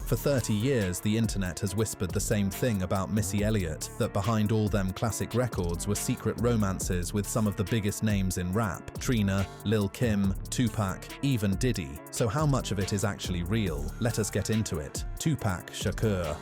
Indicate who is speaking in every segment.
Speaker 1: For 30 years, the internet has whispered the same thing about Missy Elliott, that behind all them classic records were secret romances with some of the biggest names in rap: Trina, Lil Kim, Tupac, even Diddy. So how much of it is actually real? Let us get into it. Tupac Shakur.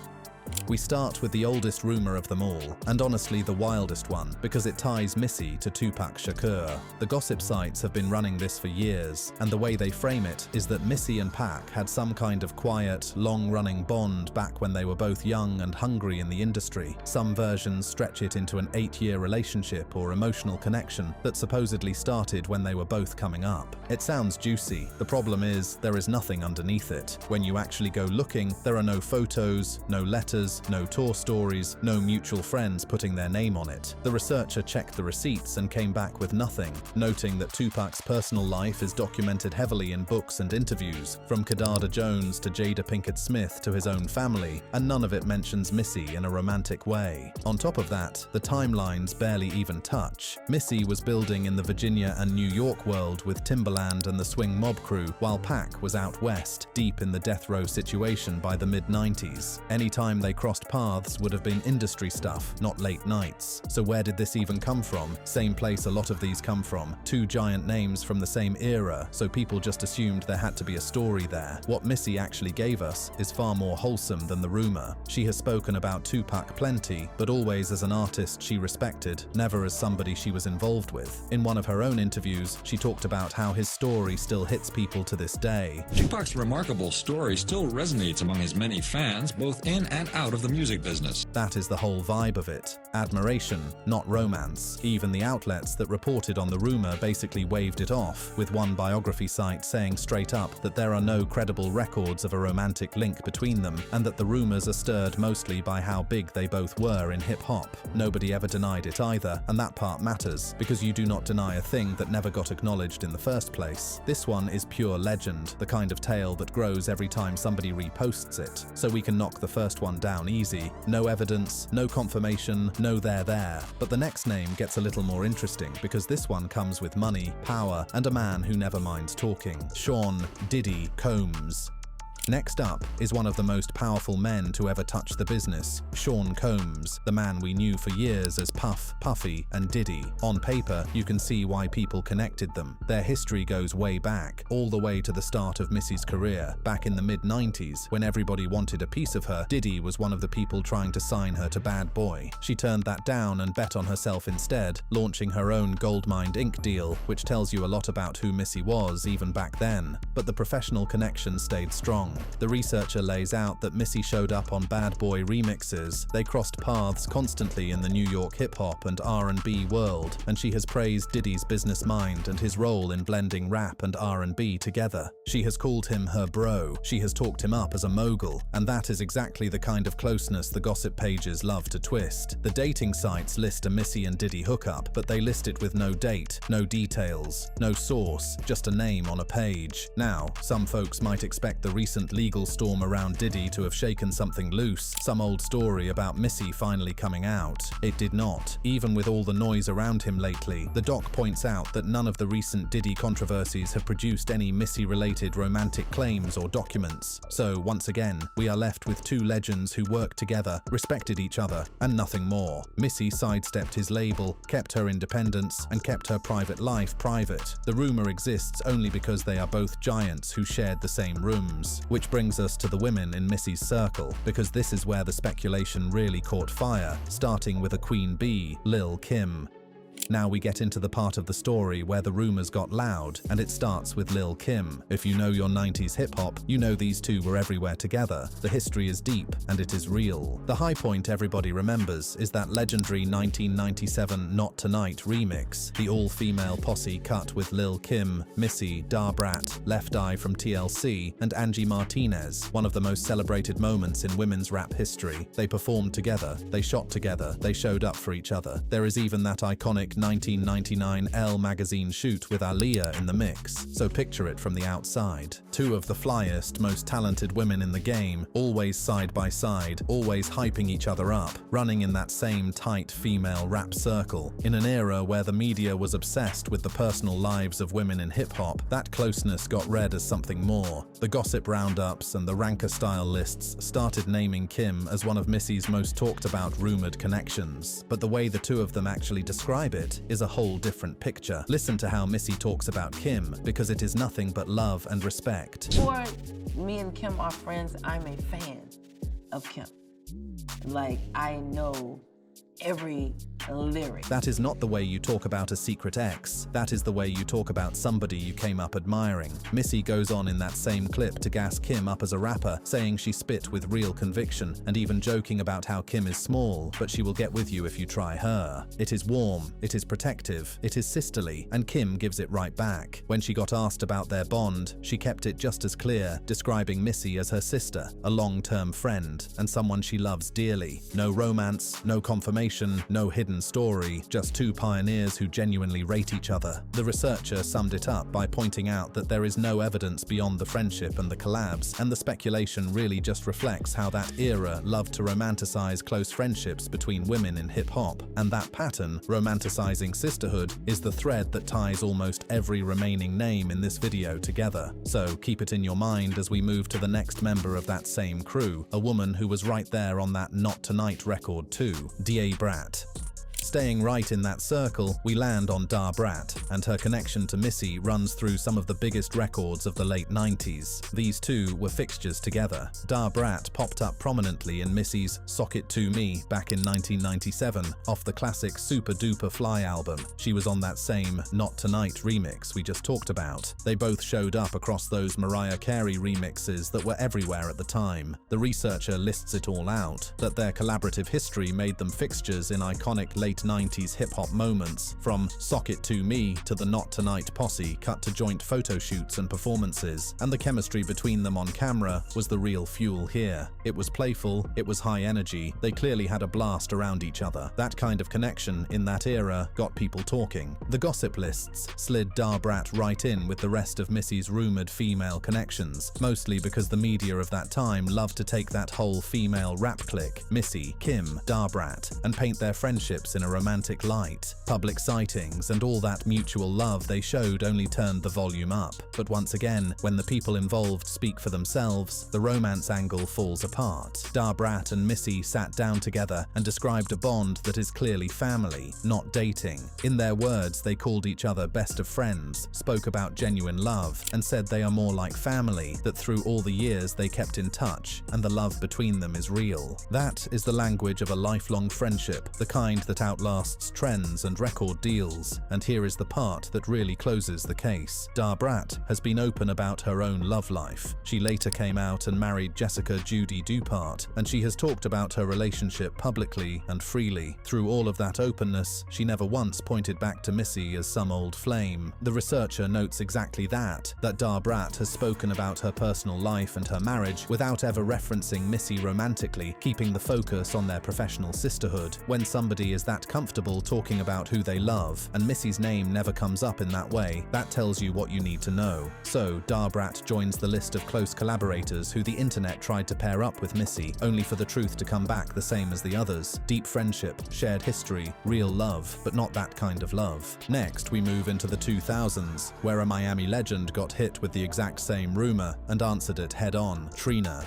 Speaker 1: We start with the oldest rumor of them all, and honestly the wildest one, because it ties Missy to Tupac Shakur. The gossip sites have been running this for years, and the way they frame it is that Missy and Pac had some kind of quiet, long-running bond back when they were both young and hungry in the industry. Some versions stretch it into an 8-year relationship or emotional connection that supposedly started when they were both coming up. It sounds juicy. The problem is, there is nothing underneath it. When you actually go looking, there are no photos, no letters, no tour stories, no mutual friends putting their name on it. The researcher checked the receipts and came back with nothing, noting that Tupac's personal life is documented heavily in books and interviews, from Kadada Jones to Jada Pinkett Smith to his own family, and none of it mentions Missy in a romantic way. On top of that, the timelines barely even touch. Missy was building in the Virginia and New York world with Timbaland and the Swing Mob crew, while Pac was out west, deep in the death row situation by the mid-90s. Anytime they crossed paths would have been industry stuff, not late nights. So where did this even come from? Same place a lot of these come from. Two giant names from the same era, so people just assumed there had to be a story there. What Missy actually gave us is far more wholesome than the rumor. She has spoken about Tupac plenty, but always as an artist she respected, never as somebody she was involved with. In one of her own interviews, she talked about how his story still hits people to this day.
Speaker 2: Tupac's remarkable story still resonates among his many fans, both in and out of the music business.
Speaker 1: That is the whole vibe of it. Admiration, not romance. Even the outlets that reported on the rumor basically waved it off, with one biography site saying straight up that there are no credible records of a romantic link between them, and that the rumors are stirred mostly by how big they both were in hip-hop. Nobody ever denied it either, and that part matters, because you do not deny a thing that never got acknowledged in the first place. This one is pure legend, the kind of tale that grows every time somebody reposts it, so we can knock the first one down easy. No evidence, no confirmation, no they're there. But the next name gets a little more interesting, because this one comes with money, power, and a man who never minds talking. Sean Diddy Combs. Next up is one of the most powerful men to ever touch the business, Sean Combs, the man we knew for years as Puff, Puffy, and Diddy. On paper, you can see why people connected them. Their history goes way back, all the way to the start of Missy's career. Back in the mid-90s, when everybody wanted a piece of her, Diddy was one of the people trying to sign her to Bad Boy. She turned that down and bet on herself instead, launching her own Goldmine Inc. deal, which tells you a lot about who Missy was even back then. But the professional connection stayed strong. The researcher lays out that Missy showed up on Bad Boy remixes. They crossed paths constantly in the New York hip-hop and R&B world, and she has praised Diddy's business mind and his role in blending rap and R&B together. She has called him her bro, she has talked him up as a mogul, and that is exactly the kind of closeness the gossip pages love to twist. The dating sites list a Missy and Diddy hookup, but they list it with no date, no details, no source, just a name on a page. Now, some folks might expect the recent legal storm around Diddy to have shaken something loose, some old story about Missy finally coming out. It did not. Even with all the noise around him lately, the doc points out that none of the recent Diddy controversies have produced any Missy-related romantic claims or documents. So, once again, we are left with two legends who worked together, respected each other, and nothing more. Missy sidestepped his label, kept her independence, and kept her private life private. The rumor exists only because they are both giants who shared the same rooms. Which brings us to the women in Missy's circle, because this is where the speculation really caught fire, starting with a queen bee, Lil Kim. Now we get into the part of the story where the rumors got loud, and it starts with Lil Kim. If you know your 90s hip-hop, you know these two were everywhere together. The history is deep, and it is real. The high point everybody remembers is that legendary 1997 Not Tonight remix, the all-female posse cut with Lil Kim, Missy, Darbrat, Left Eye from TLC, and Angie Martinez, one of the most celebrated moments in women's rap history. They performed together, they shot together, they showed up for each other. There is even that iconic late 1999 Elle magazine shoot with Aaliyah in the mix, so picture it from the outside. Two of the flyest, most talented women in the game, always side by side, always hyping each other up, running in that same tight female rap circle. In an era where the media was obsessed with the personal lives of women in hip-hop, that closeness got read as something more. The gossip roundups and the ranker-style lists started naming Kim as one of Missy's most talked about rumored connections. But the way the two of them actually describe it is a whole different picture. Listen to how Missy talks about Kim, because it is nothing but love and respect.
Speaker 3: Before me and Kim are friends, I'm a fan of Kim. Like, I know every lyric.
Speaker 1: That is not the way you talk about a secret ex. That is the way you talk about somebody you came up admiring. Missy goes on in that same clip to gas Kim up as a rapper, saying she spit with real conviction, and even joking about how Kim is small, but she will get with you if you try her. It is warm, it is protective, it is sisterly, and Kim gives it right back. When she got asked about their bond, she kept it just as clear, describing Missy as her sister, a long-term friend, and someone she loves dearly. No romance, no confirmation, no hidden story, just two pioneers who genuinely rate each other. The researcher summed it up by pointing out that there is no evidence beyond the friendship and the collabs, and the speculation really just reflects how that era loved to romanticize close friendships between women in hip-hop, and that pattern, romanticizing sisterhood, is the thread that ties almost every remaining name in this video together. So keep it in your mind as we move to the next member of that same crew, a woman who was right there on that Not Tonight record too, Da Brat. Staying right in that circle, we land on Da Brat, and her connection to Missy runs through some of the biggest records of the late 90s. These two were fixtures together. Da Brat popped up prominently in Missy's Sock It To Me back in 1997, off the classic Super Duper Fly album. She was on that same Not Tonight remix we just talked about. They both showed up across those Mariah Carey remixes that were everywhere at the time. The researcher lists it all out, that their collaborative history made them fixtures in iconic late 90s hip-hop moments, from Sock It To Me to the Not Tonight posse cut to joint photo shoots and performances, and the chemistry between them on camera was the real fuel here. It was playful, it was high energy, they clearly had a blast around each other. That kind of connection in that era got people talking. The gossip lists slid Da Brat right in with the rest of Missy's rumored female connections, mostly because the media of that time loved to take that whole female rap clique, Missy, Kim, Da Brat, and paint their friendships in a romantic light. Public sightings and all that mutual love they showed only turned the volume up. But once again, when the people involved speak for themselves, the romance angle falls apart. Da Brat and Missy sat down together and described a bond that is clearly family, not dating. In their words, they called each other best of friends, spoke about genuine love, and said they are more like family, that through all the years they kept in touch, and the love between them is real. That is the language of a lifelong friendship, the kind that outlasts trends and record deals. And here is the part that really closes the case. Da Brat has been open about her own love life. She later came out and married Jessica Judy Dupart, and she has talked about her relationship publicly and freely. Through all of that openness, she never once pointed back to Missy as some old flame. The researcher notes exactly that Da Brat has spoken about her personal life and her marriage without ever referencing Missy romantically, keeping the focus on their professional sisterhood. When somebody is that comfortable talking about who they love, and Missy's name never comes up in that way, that tells you what you need to know. So Da Brat joins the list of close collaborators who the internet tried to pair up with Missy, only for the truth to come back the same as the others. Deep friendship, shared history, real love, but not that kind of love. Next, we move into the 2000s, where a Miami legend got hit with the exact same rumor and answered it head-on: Trina.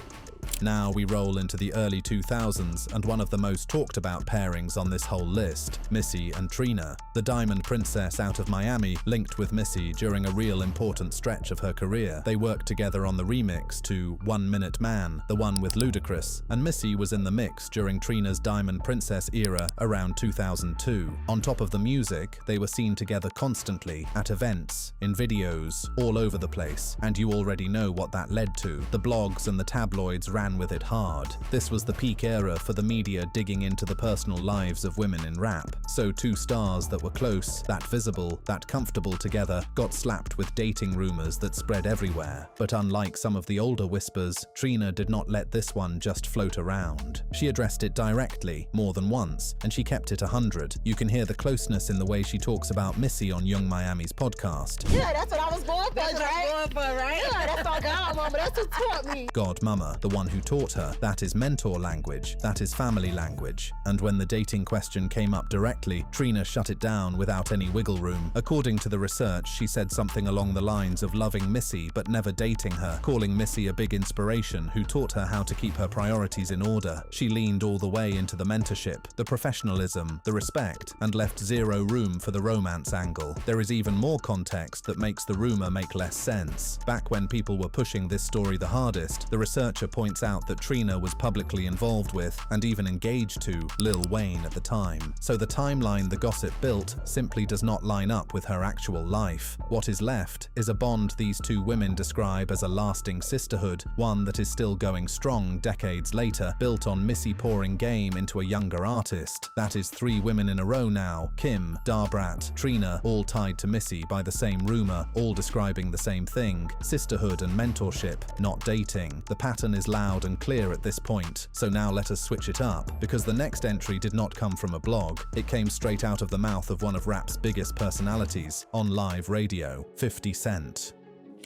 Speaker 1: Now we roll into the early 2000s and one of the most talked about pairings on this whole list, Missy and Trina. The Diamond Princess out of Miami linked with Missy during a real important stretch of her career. They worked together on the remix to 1 Minute Man, the one with Ludacris, and Missy was in the mix during Trina's Diamond Princess era around 2002. On top of the music, they were seen together constantly, at events, in videos, all over the place, and you already know what that led to. The blogs and the tabloids ran ran with it hard. This was the peak era for the media digging into the personal lives of women in rap. So two stars that were close, that visible, that comfortable together got slapped with dating rumors that spread everywhere. But unlike some of the older whispers, Trina did not let this one just float around. She addressed it directly, more than once, and she kept it 100. You can hear the closeness in the way she talks about Missy on Young Miami's podcast.
Speaker 4: Yeah, that's what I was going for, right? Yeah, that's our godmama. That's who taught me.
Speaker 1: Godmama, the one who taught her, that is mentor language, that is family language. And when the dating question came up directly, Trina shut it down without any wiggle room. According to the research, she said something along the lines of loving Missy but never dating her, calling Missy a big inspiration who taught her how to keep her priorities in order. She leaned all the way into the mentorship, the professionalism, the respect, and left zero room for the romance angle. There is even more context that makes the rumor make less sense. Back when people were pushing this story the hardest, the researcher points out that Trina was publicly involved with, and even engaged to, Lil Wayne at the time. So the timeline the gossip built simply does not line up with her actual life. What is left is a bond these two women describe as a lasting sisterhood, one that is still going strong decades later, built on Missy pouring game into a younger artist. That is 3 women in a row now, Kim, Darbrat, Trina, all tied to Missy by the same rumor, all describing the same thing: sisterhood and mentorship, not dating. The pattern is loud and clear at this point, so now let us switch it up, because the next entry did not come from a blog. It came straight out of the mouth of one of rap's biggest personalities on live radio, 50 Cent.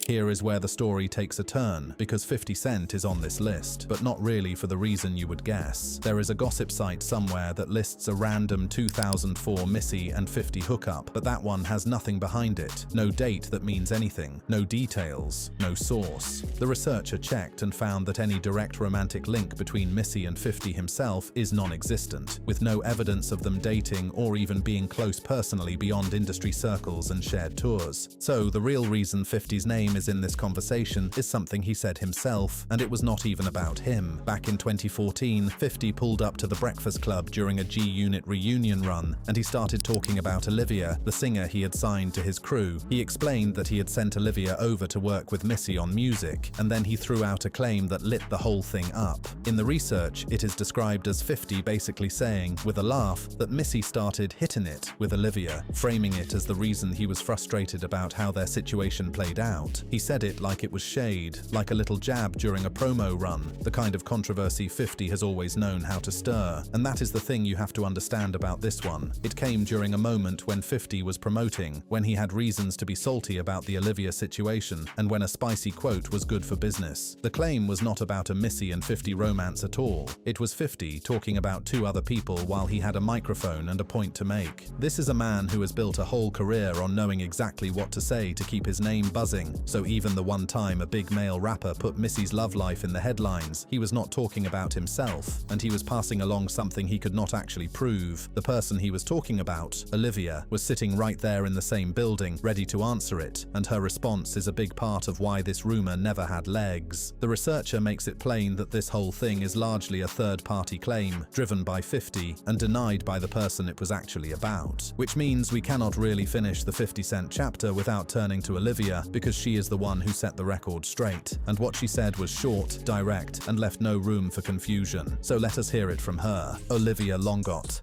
Speaker 1: Here is where the story takes a turn, because 50 Cent is on this list, but not really for the reason you would guess. There is a gossip site somewhere that lists a random 2004 Missy and 50 hookup, but that one has nothing behind it. No date that means anything, no details, no source. The researcher checked and found that any direct romantic link between Missy and 50 himself is non-existent, with no evidence of them dating or even being close personally beyond industry circles and shared tours. So the real reason 50's name is in this conversation is something he said himself, and it was not even about him. Back in 2014, 50 pulled up to the Breakfast Club during a G-Unit reunion run, and he started talking about Olivia, the singer he had signed to his crew. He explained that he had sent Olivia over to work with Missy on music, and then he threw out a claim that lit the whole thing up. In the research, it is described as 50 basically saying, with a laugh, that Missy started hitting it with Olivia, framing it as the reason he was frustrated about how their situation played out. He said it like it was shade, like a little jab during a promo run, the kind of controversy 50 has always known how to stir. And that is the thing you have to understand about this one. It came during a moment when 50 was promoting, when he had reasons to be salty about the Olivia situation, and when a spicy quote was good for business. The claim was not about a Missy and 50 romance at all. It was 50 talking about 2 other people while he had a microphone and a point to make. This is a man who has built a whole career on knowing exactly what to say to keep his name buzzing. So even the one time a big male rapper put Missy's love life in the headlines, he was not talking about himself, and he was passing along something he could not actually prove. The person he was talking about, Olivia, was sitting right there in the same building, ready to answer it, and her response is a big part of why this rumor never had legs. The researcher makes it plain that this whole thing is largely a third-party claim, driven by 50, and denied by the person it was actually about. Which means we cannot really finish the 50 Cent chapter without turning to Olivia, because she is the one who set the record straight, and what she said was short, direct, and left no room for confusion. So let us hear it from her. Olivia Longot.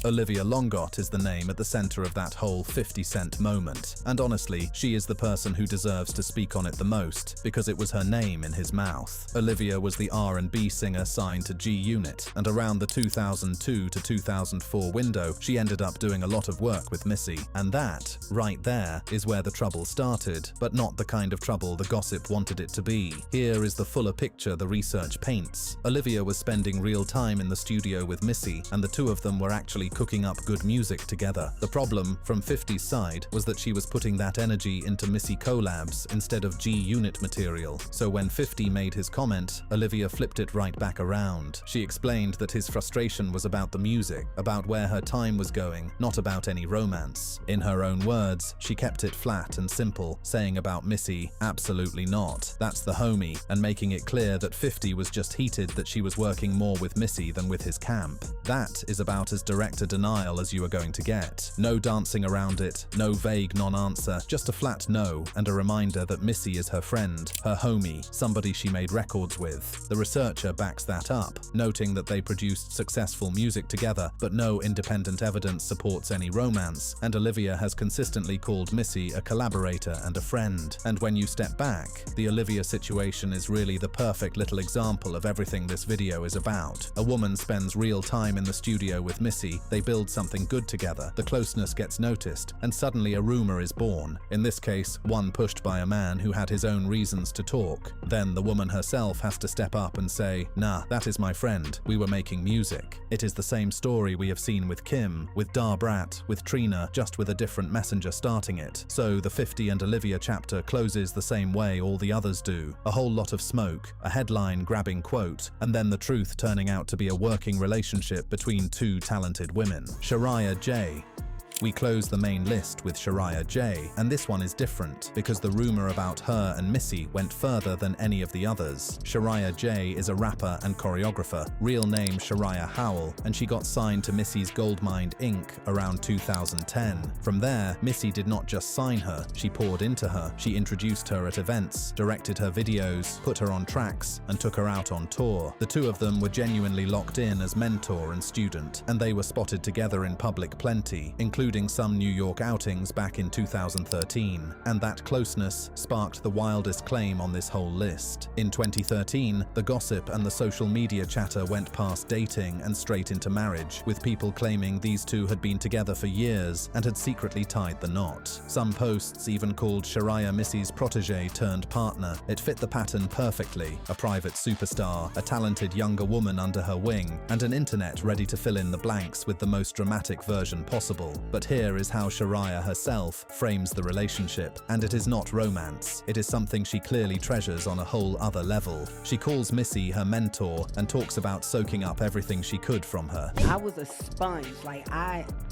Speaker 1: Olivia Longot is the name at the center of that whole 50 Cent moment, and honestly, she is the person who deserves to speak on it the most, because it was her name in his mouth. Olivia was the R&B singer signed to G-Unit, and around the 2002 to 2004 window, she ended up doing a lot of work with Missy, and that, right there, is where the trouble started, but not the kind of trouble the gossip wanted it to be. Here is the fuller picture the research paints. Olivia was spending real time in the studio with Missy, and the two of them were actually cooking up good music together. The problem, from 50's side, was that she was putting that energy into Missy collabs instead of G-Unit material. So when 50 made his comment, Olivia flipped it right back around. She explained that his frustration was about the music, about where her time was going, not about any romance. In her own words, she kept it flat and simple, saying about Missy, absolutely not. That's the homie, and making it clear that 50 was just heated that she was working more with Missy than with his camp. That is about as direct direct a denial as you are going to get. No dancing around it, no vague non-answer, just a flat no and a reminder that Missy is her friend, her homie, somebody she made records with. The researcher backs that up, noting that they produced successful music together, but no independent evidence supports any romance, and Olivia has consistently called Missy a collaborator and a friend. And when you step back, the Olivia situation is really the perfect little example of everything this video is about. A woman spends real time in the studio with Missy, they build something good together, the closeness gets noticed, and suddenly a rumor is born. In this case, one pushed by a man who had his own reasons to talk. Then the woman herself has to step up and say, "Nah, that is my friend, we were making music." It is the same story we have seen with Kim, with Dar Brat, with Trina, just with a different messenger starting it. So the 50 and Olivia chapter closes the same way all the others do. A whole lot of smoke, a headline-grabbing quote, and then the truth turning out to be a working relationship between two talented women. Shariah J. We close the main list with Shariah J, and this one is different because the rumor about her and Missy went further than any of the others. Shariah J is a rapper and choreographer, real name Shariah Howell, and she got signed to Missy's Goldmine Inc. around 2010. From there, Missy did not just sign her, she poured into her. She introduced her at events, directed her videos, put her on tracks, and took her out on tour. The two of them were genuinely locked in as mentor and student, and they were spotted together in public plenty, including some New York outings back in 2013, and that closeness sparked the wildest claim on this whole list. In 2013, the gossip and the social media chatter went past dating and straight into marriage, with people claiming these two had been together for years and had secretly tied the knot. Some posts even called Shariah Missy's protege turned partner. It fit the pattern perfectly: a private superstar, a talented younger woman under her wing, and an internet ready to fill in the blanks with the most dramatic version possible. But here is how Shariah herself frames the relationship, and it is not romance. It is something she clearly treasures on a whole other level. She calls Missy her mentor and talks about soaking up everything she could from her.
Speaker 5: I was a sponge.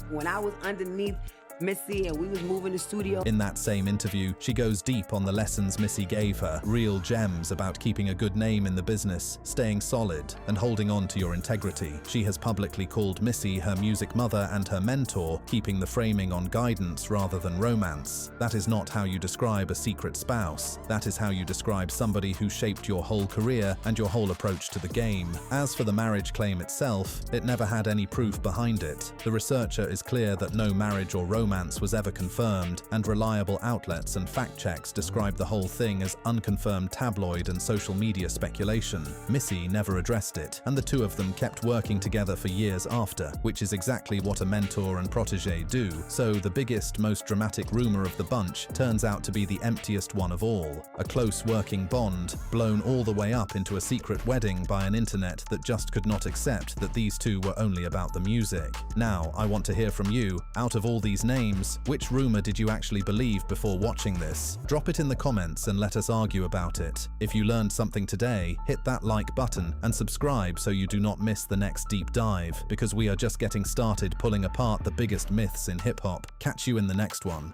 Speaker 5: When I was underneath Missy and we was moving the studio.
Speaker 1: In that same interview, she goes deep on the lessons Missy gave her, real gems about keeping a good name in the business, staying solid, and holding on to your integrity. She has publicly called Missy her music mother and her mentor, keeping the framing on guidance rather than romance. That is not how you describe a secret spouse. That is how you describe somebody who shaped your whole career and your whole approach to the game. As for the marriage claim itself, it never had any proof behind it. The researcher is clear that no marriage or romance was ever confirmed, and reliable outlets and fact checks describe the whole thing as unconfirmed tabloid and social media speculation. Missy never addressed it, and the two of them kept working together for years after, which is exactly what a mentor and protege do. So the biggest, most dramatic rumor of the bunch turns out to be the emptiest one of all: a close working bond blown all the way up into a secret wedding by an internet that just could not accept that these two were only about the music. Now, I want to hear from you. Out of all these names, which rumor did you actually believe before watching this? Drop it in the comments and let us argue about it. If you learned something today, hit that like button and subscribe so you do not miss the next deep dive, because we are just getting started pulling apart the biggest myths in hip-hop. Catch you in the next one.